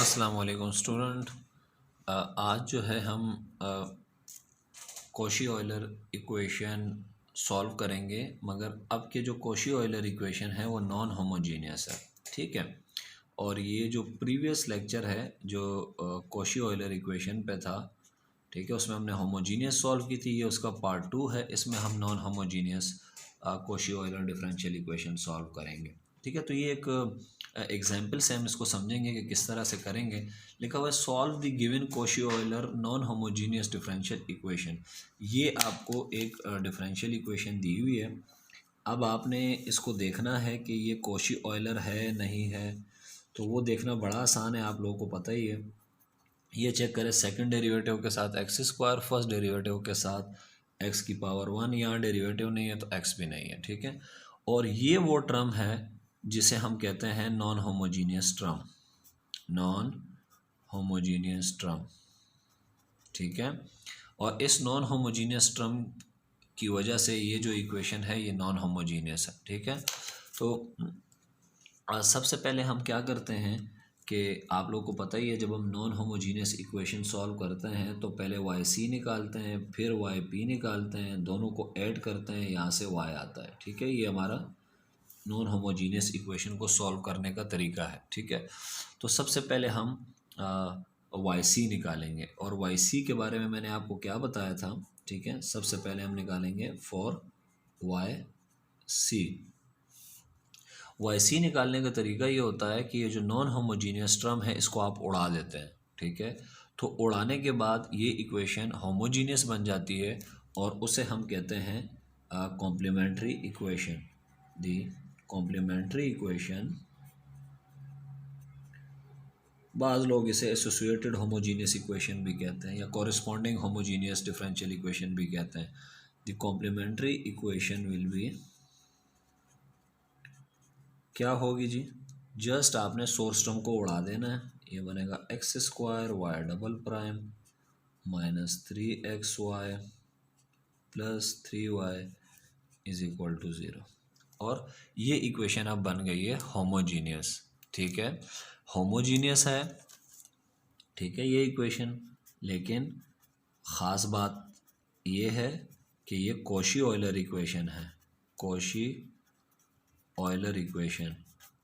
अस्सलाम वालेकुम स्टूडेंट। आज जो है हम कॉशी ऑयलर इक्वेशन सॉल्व करेंगे, मगर अब के जो कॉशी ऑयलर इक्वेशन है वो नॉन होमोजीनियस है। ठीक है। और ये जो प्रीवियस लेक्चर है जो कॉशी ऑयलर इक्वेशन पे था, ठीक है, उसमें हमने होमोजीनियस सॉल्व की थी। ये उसका पार्ट 2 है। इसमें हम non homogeneous Cauchy Euler differential equation solve करेंगे। ठीक है। तो ये एक एग्जाम्पल से हम इसको समझेंगे कि किस तरह से करेंगे। लिखा हुआ है solve the given Cauchy Euler non homogeneous differential equation. ये आपको एक डिफरेंशियल इक्वेशन दी हुई है। अब आपने इसको देखना है कि ये कॉशी ऑयलर है नहीं है। तो वो देखना बड़ा आसान है, आप लोगों को पता ही है। ये चेक करें, सेकंड डेरिवेटिव के साथ एक्स स्क्वायर, फर्स्ट डेरिवेटिव के साथ एक्स की पावर 1। यहाँ डेरिवेटिव नहीं है तो एक्स भी नहीं है। ठीक है। और ये वो टर्म है जिसे हम कहते हैं non homogeneous term. Non homogeneous term. ठीक है। और इस नॉन होमोजीनियस टर्म की वजह से ये जो इक्वेशन है ये नॉन होमोजीनियस है। ठीक है। तो सबसे पहले हम क्या करते हैं कि आप लोगों को पता ही है, जब हम नॉन होमोजीनियस इक्वेशन सॉल्व करते हैं तो पहले वाई सी निकालते हैं, फिर वाई पी निकालते हैं, दोनों को ऐड करते हैं, यहाँ से वाई आता है। ठीक है। ये हमारा नॉन होमोजीनियस इक्वेशन को सॉल्व करने का तरीका है। ठीक है। तो सबसे पहले हम वाई सी निकालेंगे, और वाई सी के बारे में मैंने आपको क्या बताया था। ठीक है। सबसे पहले हम निकालेंगे for y c. Y c निकालने का तरीका ये होता है कि ये जो नॉन होमोजीनियस टर्म है इसको आप उड़ा देते हैं। ठीक है। तो उड़ाने के बाद ये इक्वेशन होमोजीनियस बन जाती है, और उसे हम कहते हैं कॉम्प्लीमेंट्री इक्वेशन। दी कॉम्प्लीमेंट्री इक्वेशन, बाज़ लोग इसे एसोसिएटेड होमोजीनियस इक्वेशन भी कहते हैं, या कॉरेस्पॉन्डिंग होमोजीनियस डिफरेंशियल इक्वेशन भी कहते हैं। The complementary equation will be, क्या होगी जी, जस्ट आपने सोर्स टर्म को उड़ा देना है। ये बनेगा x square y double prime minus 3xy plus 3y is equal to 0। और ये इक्वेशन अब बन गई है होमोजीनियस। ठीक है। होमोजीनियस है। ठीक है ये इक्वेशन, लेकिन ख़ास बात ये है कि ये कॉशी ऑयलर इक्वेशन है। Cauchy Euler equation.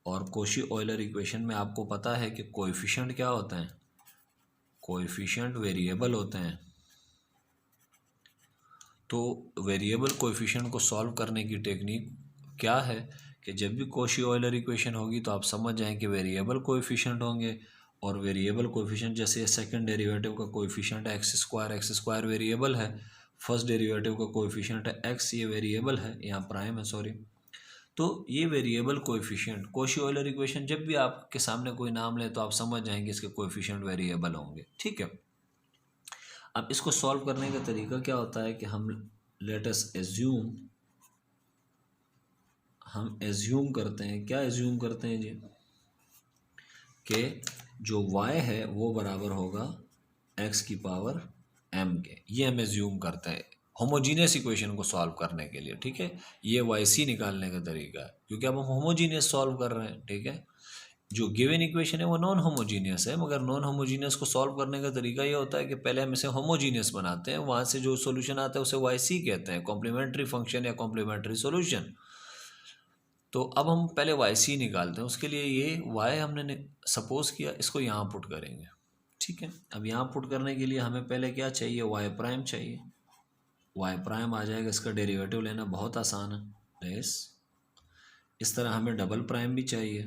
और कॉशी ऑयलर इक्वेशन में आपको पता है कि कोएफिशिएंट क्या होते हैं। कोएफिशिएंट वेरिएबल होते हैं। तो वेरिएबल कोएफिशिएंट को सॉल्व करने की टेक्निक क्या है कि जब भी कॉशी ऑयलर इक्वेशन होगी तो आप समझ जाएं कि वेरिएबल कोएफिशिएंट होंगे। और वेरिएबल कोएफिशिएंट जैसे सेकंड डेरिवेटिव का कोएफिशिएंट है एक्स स्क्वायर वेरिएबल है। फर्स्ट डेरिवेटिव का कोएफिशिएंट है एक्स, ये वेरिएबल है, यहाँ प्राइम है सॉरी। तो ये variable coefficient Cauchy Euler equation जब भी आपके सामने कोई नाम ले तो आप समझ जाएंगे इसके कोएफिशिएंट वेरिएबल होंगे। ठीक है। अब इसको सॉल्व करने का तरीका क्या होता है कि लेट अस एज्यूम, हम एज्यूम करते हैं, क्या एज्यूम करते हैं जी, कि जो y है वो बराबर होगा x की पावर m के। ये हम एज्यूम करते हैं होमोजीनियस इक्वेशन को सॉल्व करने के लिए। ठीक है। ये वाई सी निकालने का तरीका है, क्योंकि अब हम होमोजीनियस सॉल्व कर रहे हैं। ठीक है। जो गिवन इक्वेशन है वो नॉन होमोजीनियस है, मगर नॉन होमोजीनियस को सॉल्व करने का तरीका ये होता है कि पहले हम इसे होमोजीनियस बनाते हैं, वहाँ से जो सोल्यूशन आता है उसे वाई सी कहते हैं, कॉम्प्लीमेंट्री फंक्शन या कॉम्प्लीमेंट्री सोल्यूशन। तो अब हम पहले वाई सी निकालते हैं। उसके लिए ये वाई हमने सपोज किया, इसको यहाँ पुट करेंगे। ठीक है। अब यहाँ पुट करने के लिए हमें पहले क्या चाहिए, वाई प्राइम चाहिए। वाई प्राइम आ जाएगा, इसका डेरिवेटिव लेना बहुत आसान है। इस तरह हमें डबल प्राइम भी चाहिए।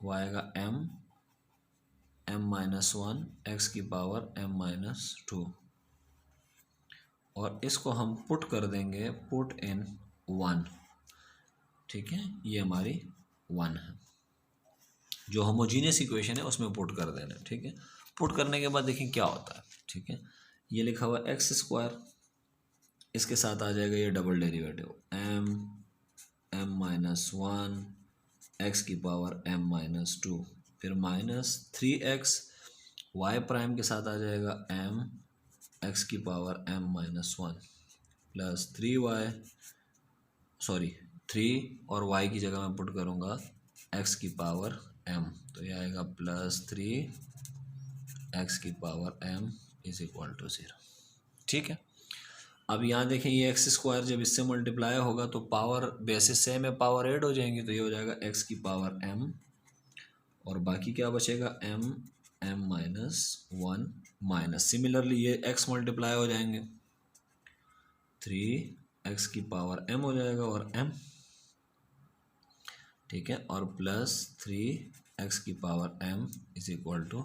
वो आएगा m-1 x की पावर m-2, और इसको हम पुट कर देंगे, पुट इन 1। ठीक है। ये हमारी 1 है, जो होमोजीनियस इक्वेशन है उसमें पुट कर देना है। ठीक है। पुट करने के बाद देखिए क्या होता है। ठीक है। ये लिखा हुआ एक्स स्क्वायर, इसके साथ आ जाएगा ये डबल डेरिवेटिव m-1 x की पावर m-2, फिर -3x y प्राइम के साथ आ जाएगा x की power m-1 plus 3y, sorry 3 और y की जगह मैं पुट करूँगा x की पावर m, तो ये आएगा +3 एक्स की power m is equal to 0। ठीक है, अब यहाँ देखें ये एक्स स्क्वायर जब इससे मल्टीप्लाई होगा तो पावर बेसिस सेम है, पावर ऐड हो जाएंगी, तो ये हो जाएगा एक्स की पावर m और बाकी क्या बचेगा m माइनस 1 माइनस, सिमिलरली ये x मल्टीप्लाई हो जाएंगे, 3x की पावर m हो जाएगा और m, ठीक है, और प्लस 3x की power m is equal to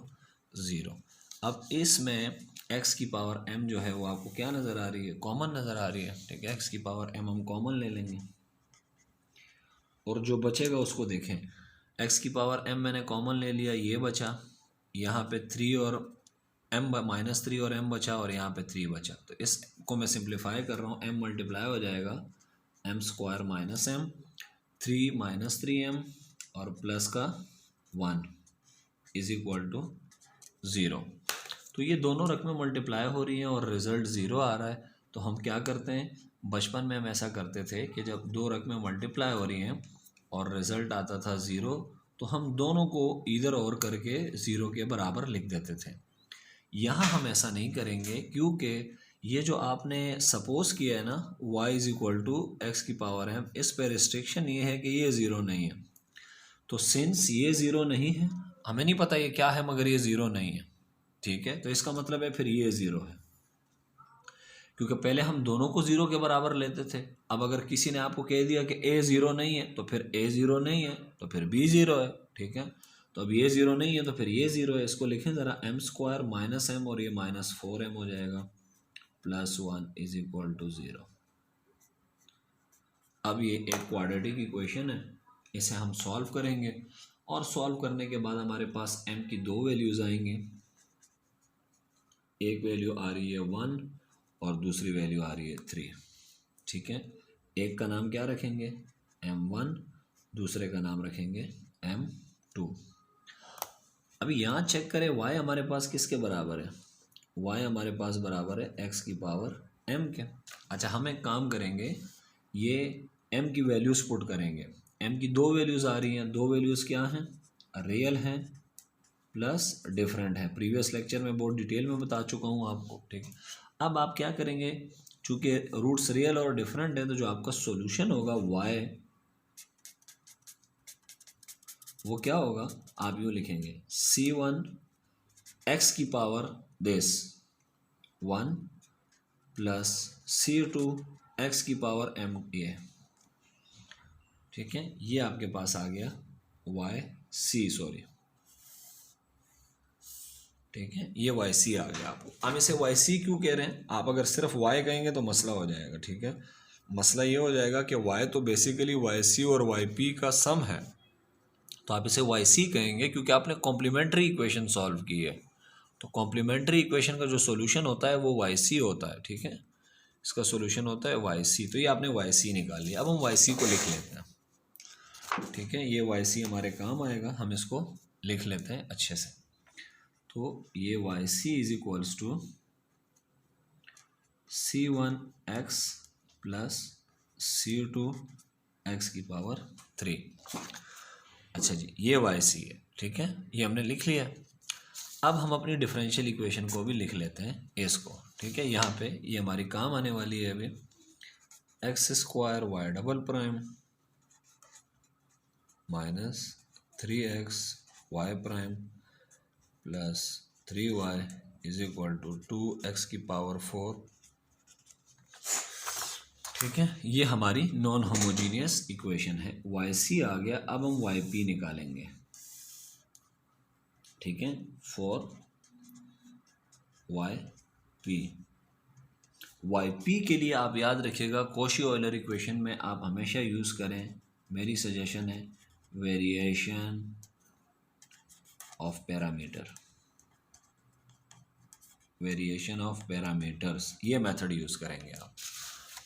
0। अब इसमें x की पावर m जो है वो आपको क्या नज़र आ रही है, कॉमन नज़र आ रही है। ठीक है, x की पावर m हम कॉमन ले लेंगे और जो बचेगा उसको देखें, x की पावर m मैंने कॉमन ले लिया, ये बचा, यहाँ पे 3 और m माइनस 3 और m बचा और यहाँ पे 3 बचा, तो इसको मैं सिंप्लीफाई कर रहा हूँ, m मल्टीप्लाई हो जाएगा m square minus m, 3 minus 3m और प्लस का 1 इज इक्वल टू 0। तो ये दोनों रकमें मल्टीप्लाई हो रही हैं और रिज़ल्ट 0 आ रहा है। तो हम क्या करते हैं, बचपन में हम ऐसा करते थे कि जब दो रकमें मल्टीप्लाई हो रही हैं और रिज़ल्ट आता था 0, तो हम दोनों को इधर और करके 0 के बराबर लिख देते थे। यहाँ हम ऐसा नहीं करेंगे क्योंकि ये जो आपने सपोज किया है ना y is equal to x की पावर m, इस पे रिस्ट्रिक्शन ये है कि ये 0 नहीं है। तो सिंस ये 0 नहीं है, हमें नहीं पता ये क्या है मगर ये 0 नहीं है, ठीक है, तो इसका मतलब है फिर ये 0 है, क्योंकि पहले हम दोनों को 0 के बराबर लेते थे। अब अगर किसी ने आपको कह दिया कि a 0 नहीं है तो फिर a 0 नहीं है तो फिर b 0 है। ठीक है, तो अब ये 0 नहीं है तो फिर ये 0 है, इसको लिखें ज़रा, m स्क्वायर माइनस m और ये माइनस 4m हो जाएगा, प्लस 1 इज इक्वल टू 0। अब ये एक क्वाड्रेटिक इक्वेशन है, इसे हम सॉल्व करेंगे और सॉल्व करने के बाद हमारे पास m की दो वैल्यूज़ आएंगी, एक वैल्यू आ रही है 1 और दूसरी वैल्यू आ रही है 3। ठीक है, एक का नाम क्या रखेंगे, m1, दूसरे का नाम रखेंगे m2। अभी यहाँ चेक करें y हमारे पास किसके बराबर है, y हमारे पास बराबर है x की पावर m के। अच्छा, हम एक काम करेंगे, ये m की वैल्यूज़ पुट करेंगे, m की दो वैल्यूज़ आ रही हैं, दो वैल्यूज़ क्या हैं, रियल हैं प्लस डिफरेंट है, प्रीवियस लेक्चर में बहुत डिटेल में बता चुका हूँ आपको। ठीक है, अब आप क्या करेंगे, चूँकि रूट्स रियल और डिफरेंट है तो जो आपका सॉल्यूशन होगा y वो क्या होगा, आप यूँ लिखेंगे c1 x की power this 1 plus c2 x की पावर m ये। ठीक है, ये आपके पास आ गया सॉरी, ठीक है, ये YC आ गया आपको। हम इसे YC क्यों कह रहे हैं, आप अगर सिर्फ Y कहेंगे तो मसला हो जाएगा। ठीक है, मसला ये हो जाएगा कि Y तो बेसिकली YC और YP का सम है, तो आप इसे YC कहेंगे क्योंकि आपने कॉम्प्लीमेंट्री इक्वेशन सॉल्व की है। तो कॉम्प्लीमेंट्री इक्वेशन का जो सोल्यूशन होता है वो YC होता है। ठीक है, इसका सोल्यूशन होता है YC, तो ये आपने YC निकाल लिया। अब हम YC को लिख लेते हैं। ठीक है, ये YC हमारे काम आएगा, हम इसको लिख लेते हैं अच्छे से। तो ये YC is equals to C1x plus C2x की पावर 3। अच्छा जी, ये YC है। ठीक है, ये हमने लिख लिया। अब हम अपनी डिफरेंशियल इक्वेशन को भी लिख लेते हैं इसको। ठीक है, यहाँ पे ये हमारी काम आने वाली है अभी, x square y double prime minus 3x y prime plus 3y is equal to 2x की पावर 4। ठीक है, ये हमारी नॉन होमोजीनियस इक्वेशन है। YC आ गया, अब हम YP निकालेंगे। ठीक है, फॉर YP के लिए आप याद रखिएगा, कॉशी ऑयलर इक्वेशन में आप हमेशा यूज़ करें, मेरी सजेशन है, variation of parameter, variation of parameters, ये मेथड यूज़ करेंगे आप।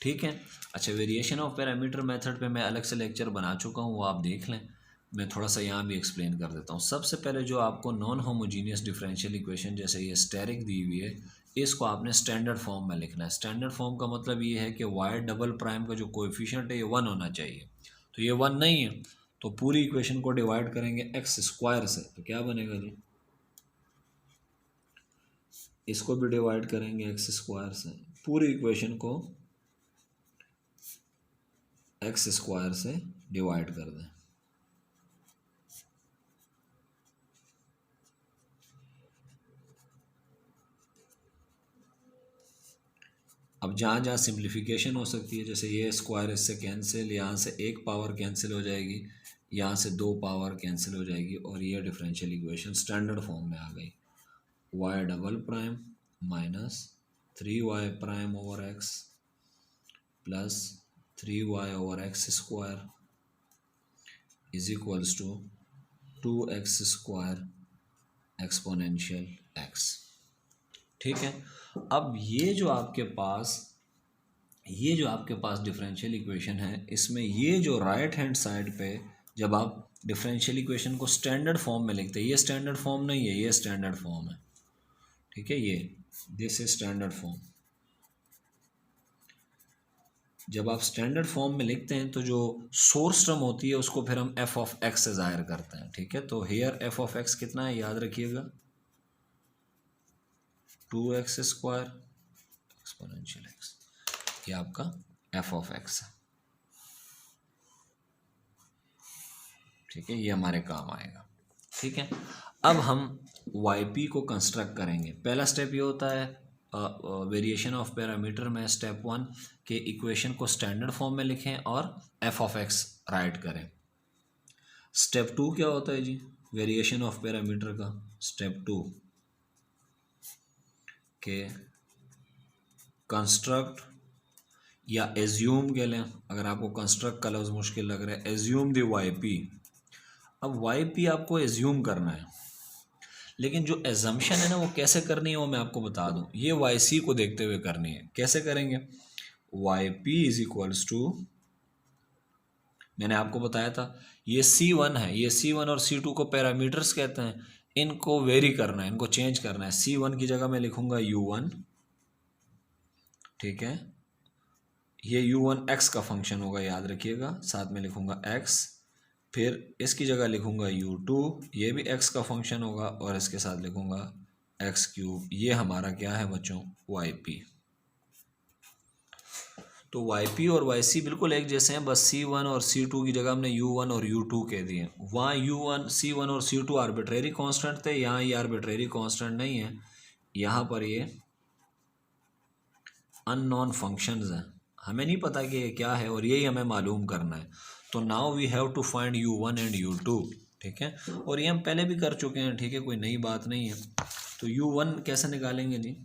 ठीक है, अच्छा, वेरिएशन ऑफ पैरामीटर मेथड पे मैं अलग से लेक्चर बना चुका हूँ, वो आप देख लें। मैं थोड़ा सा यहाँ भी एक्सप्लेन कर देता हूँ। सबसे पहले जो आपको नॉन होमोजीनियस डिफरेंशियल इक्वेशन जैसे ये स्टेरिक दी हुई है, इसको आपने स्टैंडर्ड फॉर्म में लिखना है। स्टैंडर्ड फॉर्म का मतलब ये है कि वाई डबल प्राइम का जो कोएफिशिएंट है ये 1 होना चाहिए। तो ये 1 नहीं है, तो पूरी इक्वेशन को डिवाइड करेंगे एक्स स्क्वायर से, तो क्या बनेगा जी, इसको भी डिवाइड करेंगे एक्स स्क्वायर से, पूरी इक्वेशन को एक्स स्क्वायर से डिवाइड कर दें। अब जहाँ जहाँ सिंप्लीफिकेशन हो सकती है, जैसे ये स्क्वायर इससे कैंसिल, यहाँ से एक पावर कैंसिल हो जाएगी, यहाँ से दो पावर कैंसिल हो जाएगी, और ये डिफरेंशियल इक्वेशन स्टैंडर्ड फॉर्म में आ गई। Y double prime minus 3y prime over x plus 3y over x square is equals to 2x square exponential x। ठीक है। अब ये जो आपके पास डिफरेंशियल इक्वेशन है, इसमें ये जो राइट हैंड साइड पे जब आप डिफरेंशियल इक्वेशन को स्टैंडर्ड फॉर्म में लिखते हैं, ये स्टैंडर्ड फॉर्म नहीं है, ये स्टैंडर्ड फॉर्म है। ठीक है, ये दिस इज स्टैंडर्ड फॉर्म। जब आप स्टैंडर्ड फॉर्म में लिखते हैं तो जो सोर्स टर्म होती है उसको फिर हम एफ ऑफ एक्स से जाहिर करते हैं। ठीक है, तो हेयर एफ ऑफ एक्स कितना है याद रखिएगा, 2x स्क्वायर एक्सपोनेंशियल एक्स, ये आपका एफ ऑफ एक्स है। ठीक है, ये हमारे काम आएगा। ठीक है, अब हम YP को कंस्ट्रक्ट करेंगे। पहला स्टेप ये होता है वेरिएशन ऑफ पैरामीटर में, स्टेप 1 के इक्वेशन को स्टैंडर्ड फॉर्म में लिखें और एफ ऑफ एक्स राइट करें। स्टेप 2 क्या होता है जी, वेरिएशन ऑफ पैरामीटर का। स्टेप 2 के कंस्ट्रक्ट या एज्यूम कह लें, अगर आपको कंस्ट्रक्ट का लफ्ज़ मुश्किल लग रहा है, एज्यूम द YP। अब YP आपको एज्यूम करना है, लेकिन जो एजम्पशन है ना वो कैसे करनी है वो मैं आपको बता दूं। ये YC को देखते हुए करनी है। कैसे करेंगे, YP इज इक्वल्स टू, मैंने आपको बताया था ये C1 है, ये C1 और C2 को पैरामीटर्स कहते हैं, इनको वेरी करना है, इनको चेंज करना है। C1 की जगह मैं लिखूंगा U1। ठीक है, ये U1 x का फंक्शन होगा याद रखिएगा, साथ में लिखूंगा x, फिर इसकी जगह लिखूंगा U2, ये भी x का फंक्शन होगा, और इसके साथ लिखूंगा x क्यूब। ये हमारा क्या है बच्चों, YP। तो YP और YC बिल्कुल एक जैसे हैं, बस C1 और C2 की जगह हमने U1 और U2 कह दिए। वहाँ U1 C1 और C2 आर्बिट्रेरी कांस्टेंट थे, यहाँ ये आर्बिट्रेरी कांस्टेंट नहीं है, यहाँ पर ये अननोन फंक्शंस हैं, हमें नहीं पता कि ये क्या है और यही हमें मालूम करना है। तो now we have to find U1 and U2। ठीक है, और ये हम पहले भी कर चुके हैं। ठीक है, कोई नई बात नहीं है। तो U1 कैसे निकालेंगे जी,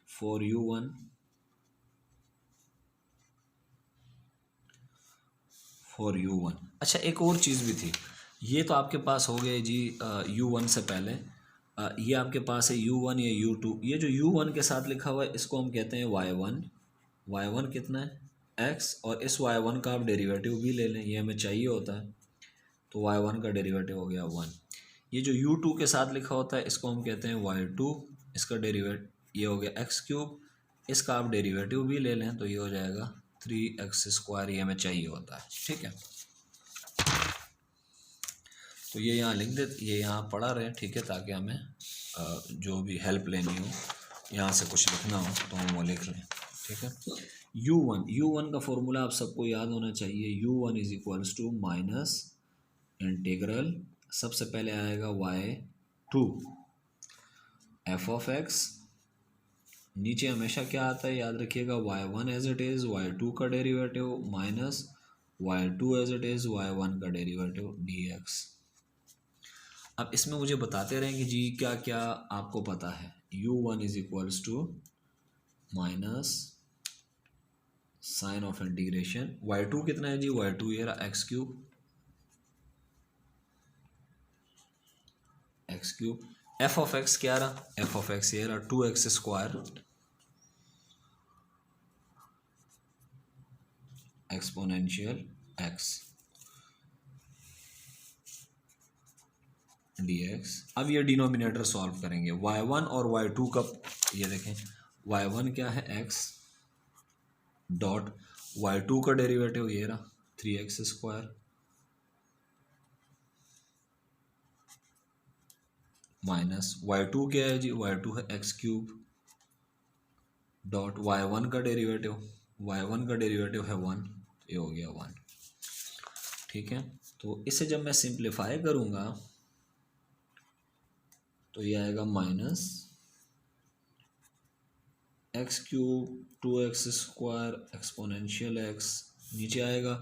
फॉर U1। अच्छा, एक और चीज़ भी थी, ये तो आपके पास हो गए जी U1 से पहले, ये आपके पास है U1 या U2। ये जो U1 के साथ लिखा हुआ है इसको हम कहते हैं Y1। Y1 कितना है x, और इस Y1 का आप डेरिवेटिव भी ले लें, ये हमें चाहिए होता है। तो Y1 का डेरिवेटिव हो गया 1। ये जो U2 के साथ लिखा होता है इसको हम कहते हैं Y2, इसका डेरिवेटिव ये हो गया x क्यूब, इसका आप डेरिवेटिव भी ले लें तो ये हो जाएगा 3x स्क्वायर, ये हमें चाहिए होता है। ठीक है, तो ये यहाँ लिख दे, ये यहाँ पढ़ा रहे, ठीक है, ताकि हमें जो भी हेल्प लेनी हो, यहाँ से कुछ लिखना हो तो हम वो लिख लें। ठीक है, U1 का फॉर्मूला आप सबको याद होना चाहिए। U1 is equals to minus integral, सबसे पहले आएगा Y2 एफ ऑफ एक्स, नीचे हमेशा क्या आता है याद रखिएगा, Y1 as it is, Y2 का derivative minus Y2 as it is, Y1 का डेरिवेटिव dx। अब इसमें मुझे बताते रहें कि जी क्या क्या आपको पता है। U1 is equals to minus sign of integration, Y2 कितना है जी, Y2 ये रहा x cube, x cube. F of x क्या रहा, एफ ऑफ एक्स ये रहा 2x square exponential x dx। अब ये डिनोमिनेटर सॉल्व करेंगे, y1 और y2 का, ये देखें y1 क्या है x डॉट y2 का डेरिवेटिव ये रहा 3x स्क्वायर माइनस y2 क्या है जी, y2 है x क्यूब डॉट y1 का डेरिवेटिव, y1 का डेरिवेटिव है 1, ये हो गया 1। ठीक है, तो इसे जब मैं सिंप्लीफाई करूँगा तो ये आएगा minus x cube 2x² exponential x, नीचे आएगा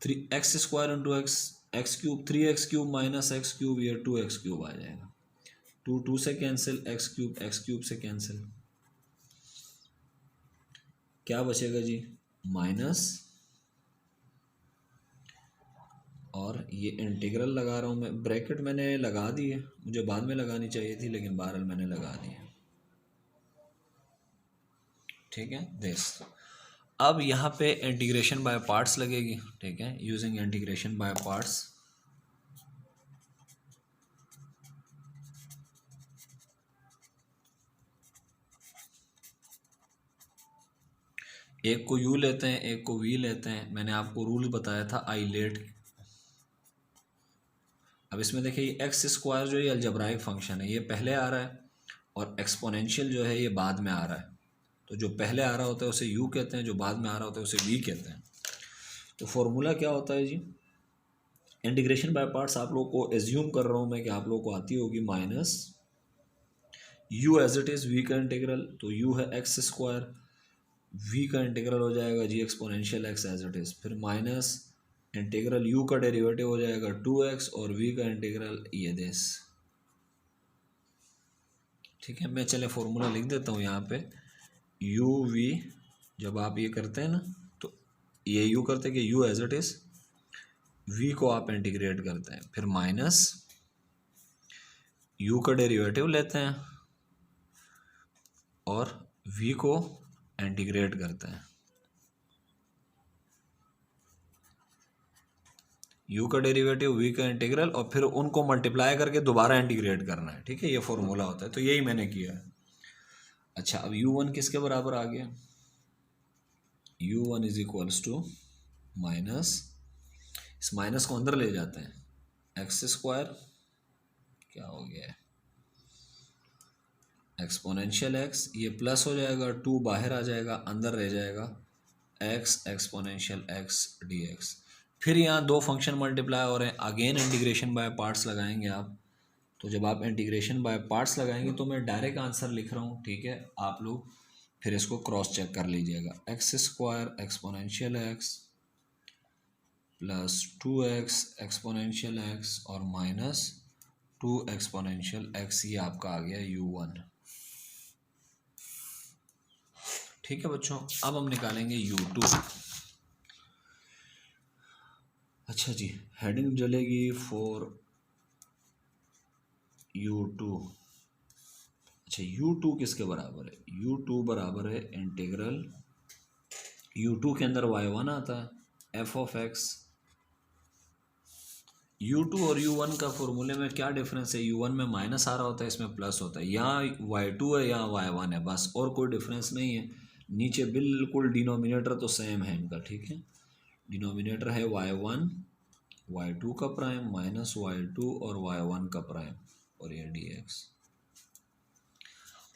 3x² into x cube 3x³ minus x cube, ये 2x³ आ जाएगा, 2 से कैंसिल, एक्स क्यूब से कैंसिल, क्या बचेगा जी माइनस, और ये इंटीग्रल लगा रहा हूँ मैं, ब्रैकेट मैंने लगा दी है, मुझे बाद में लगानी चाहिए थी लेकिन बहरहाल मैंने लगा दी है। ठीक है दिस, अब यहाँ पे इंटीग्रेशन बाय पार्ट्स लगेगी। ठीक है, यूजिंग इंटीग्रेशन बाय पार्ट्स, एक को u लेते हैं, एक को v लेते हैं। मैंने आपको रूल बताया था आई लेट। अब इसमें देखिए ये x² जो ये अलजेब्राइक फंक्शन है, ये पहले आ रहा है, और एक्सपोनेंशियल जो है ये बाद में आ रहा है। तो जो पहले आ रहा होता है उसे u कहते हैं, जो बाद में आ रहा होता है उसे v कहते हैं। तो फॉर्मूला क्या होता है जी, इंटीग्रेशन बाय पार्ट्स आप लोग को एज्यूम कर रहा हूँ मैं कि आप लोग को आती होगी, minus u as it is v का इंटीग्रल, तो u है x², v का इंटीग्रल हो जाएगा जी exponential x as it is, फिर माइनस इंटीग्रल u का डेरिवेटिव हो जाएगा 2x, और v का इंटीग्रल ये दिस। ठीक है, मैं चले फॉर्मूला लिख देता हूँ यहाँ पे, u v, जब आप ये करते हैं ना तो ये u करते हैं कि u as it is, v को आप इंटीग्रेट करते हैं, फिर माइनस u का डेरिवेटिव लेते हैं और v को इंटीग्रेट करते हैं, u का डेरिवेटिव v का इंटीग्रल, और फिर उनको मल्टीप्लाई करके दोबारा इंटीग्रेट करना है। ठीक है, ये फॉर्मूला होता है, तो यही मैंने किया है। अच्छा, अब u1 किसके बराबर आ गया, u1 is equals to minus, इस माइनस को अंदर ले जाते हैं, x², क्या हो गया है एक्सपोनेंशियल x, ये प्लस हो जाएगा, 2 बाहर आ जाएगा, अंदर रह जाएगा x एक्सपोनेंशियल x dx। फिर यहाँ दो फंक्शन मल्टीप्लाई हो रहे हैं, अगेन इंटीग्रेशन बाय पार्ट्स लगाएंगे आप। तो जब आप इंटीग्रेशन बाय पार्ट्स लगाएंगे तो मैं डायरेक्ट आंसर लिख रहा हूँ। ठीक है, आप लोग फिर इसको क्रॉस चेक कर लीजिएगा, x² exponential x plus 2x exponential x और माइनस 2 एक्सपोनेंशियल x, ये आपका आ गया u1। ठीक है बच्चों, अब हम निकालेंगे u2। अच्छा जी, हेडिंग चलेगी फॉर u2। अच्छा, u2 किसके बराबर है, u2 बराबर है इंटीग्रल, u2 के अंदर y1 आता है f ऑफ x। u2 और u1 का फॉर्मूले में क्या डिफरेंस है, u1 में माइनस आ रहा होता है, इसमें प्लस होता है, यहाँ y2 है यहाँ y1 है, बस, और कोई डिफरेंस नहीं है। नीचे बिल्कुल डिनोमिनेटर तो सेम है इनका। ठीक है, डिनोमिनेटर है y1 y2 का प्राइम माइनस y2 और y1 का प्राइम, और ये dx।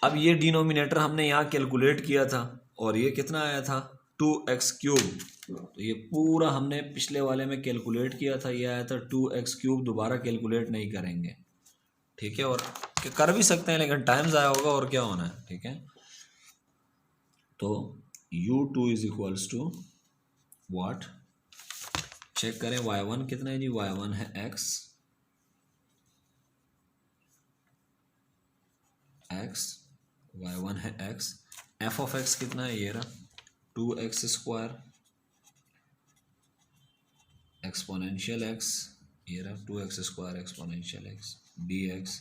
अब ये डिनोमिनेटर हमने यहाँ कैलकुलेट किया था, और ये कितना आया था 2x³। तो ये पूरा हमने पिछले वाले में कैलकुलेट किया था, ये आया था 2x³, दोबारा कैलकुलेट नहीं करेंगे। ठीक है, और कर भी सकते हैं लेकिन टाइम ज़ाया होगा, और क्या होना है। ठीक है, तो u2 is equals to what, check करें y1 कितना है जी, y1 है x, y1 है x, f ऑफ x कितना है, ये रहा 2x² एक्सपोनेंशियल x, ये रहा 2x² एक्सपोनेंशियल x dx,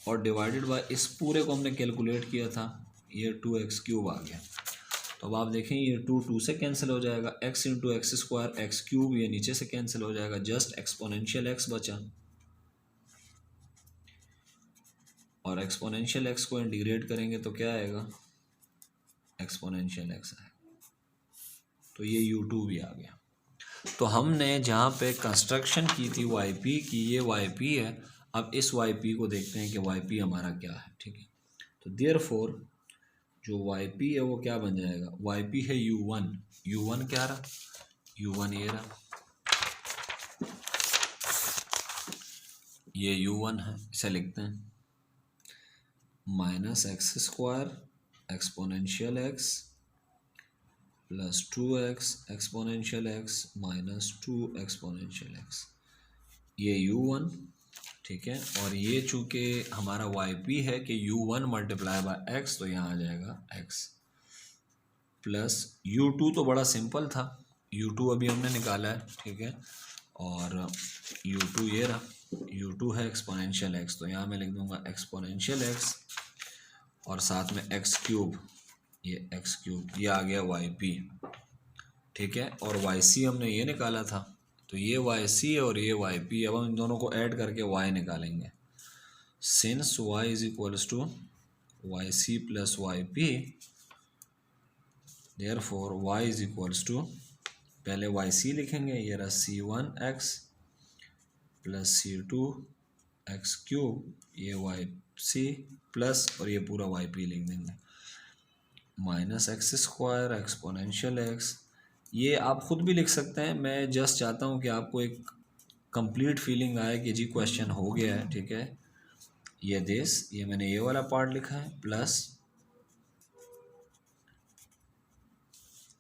और डिवाइडेड बाय इस पूरे को हमने कैलकुलेट किया था, ये 2x³ आ गया। तो अब आप देखें ये 2 से कैंसिल हो जाएगा, x इंटू x² x³ ये नीचे से कैंसिल हो जाएगा, जस्ट एक्सपोनेंशियल x बचा, और एक्सपोनेंशियल x को इंटीग्रेट करेंगे तो क्या आएगा, एक्सपोनेंशियल x आएगा। तो ये u2 भी आ गया। तो हमने जहाँ पे कंस्ट्रक्शन की थी yp की, ये yp है। अब इस yp को देखते हैं कि yp हमारा क्या है। ठीक है, तो देयरफॉर जो वाई पी है वो क्या बन जाएगा, वाई पी है u1, u1 क्या रहा, u1 ये रहा, ये u1 है, इसे लिखते हैं minus x square exponential x plus 2x exponential x minus 2 exponential x, ये u1, ठीक है। और ये चूँकि हमारा yp है कि u1 मल्टीप्लाई बाय x, तो यहाँ आ जाएगा x प्लस u2, तो बड़ा सिंपल था, u2 अभी हमने निकाला है, ठीक है। और u2 ये रहा, u2 है एक्सपोनेंशियल x, तो यहाँ मैं लिख दूंगा एक्सपोनेंशियल x और साथ में x क्यूब, ये x क्यूब, ये आ गया yp, ठीक है। और yc हमने ये निकाला था, तो ये yc है और ये yp, अब हम इन दोनों को ऐड करके y निकालेंगे। Since y is equals to yc plus yp, therefore y is equals to, पहले yc लिखेंगे, ये रहा c1x प्लस c2x क्यूब, ये yc प्लस और ये पूरा yp लिख देंगे minus x square exponential x, ये आप खुद भी लिख सकते हैं, मैं जस्ट चाहता हूँ कि आपको एक कंप्लीट फीलिंग आए कि जी क्वेश्चन हो गया है, ठीक है। ये दिस, ये मैंने ये वाला पार्ट लिखा है, प्लस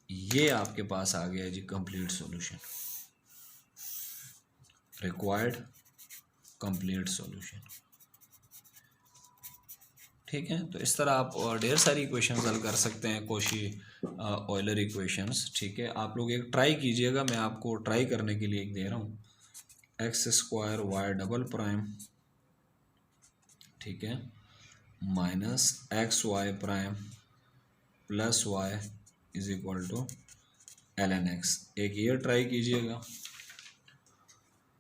ये आपके पास आ गया है जी complete solution, required complete solution, ठीक है। तो इस तरह आप ढेर सारी इक्वेशन हल कर सकते हैं, कोशी ऑयलर इक्वेशंस, ठीक है। आप लोग एक ट्राई कीजिएगा, मैं आपको ट्राई करने के लिए एक दे रहा हूँ, x square y double prime, ठीक है, minus x y prime plus y is equal to l n x, एक ये ट्राई कीजिएगा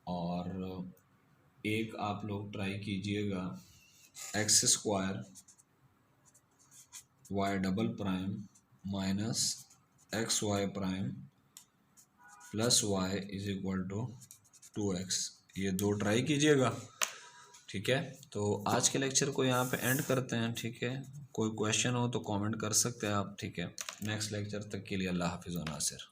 और एक आप लोग ट्राई कीजिएगा x square y double prime minus x y prime plus y is equal to 2x, ये दो ट्राई कीजिएगा, ठीक है। तो आज के लेक्चर को यहाँ पे एंड करते हैं, ठीक है। कोई क्वेश्चन हो तो कमेंट कर सकते हैं आप, ठीक है। नेक्स्ट लेक्चर तक के लिए अल्लाह हाफिज़ व नासिर।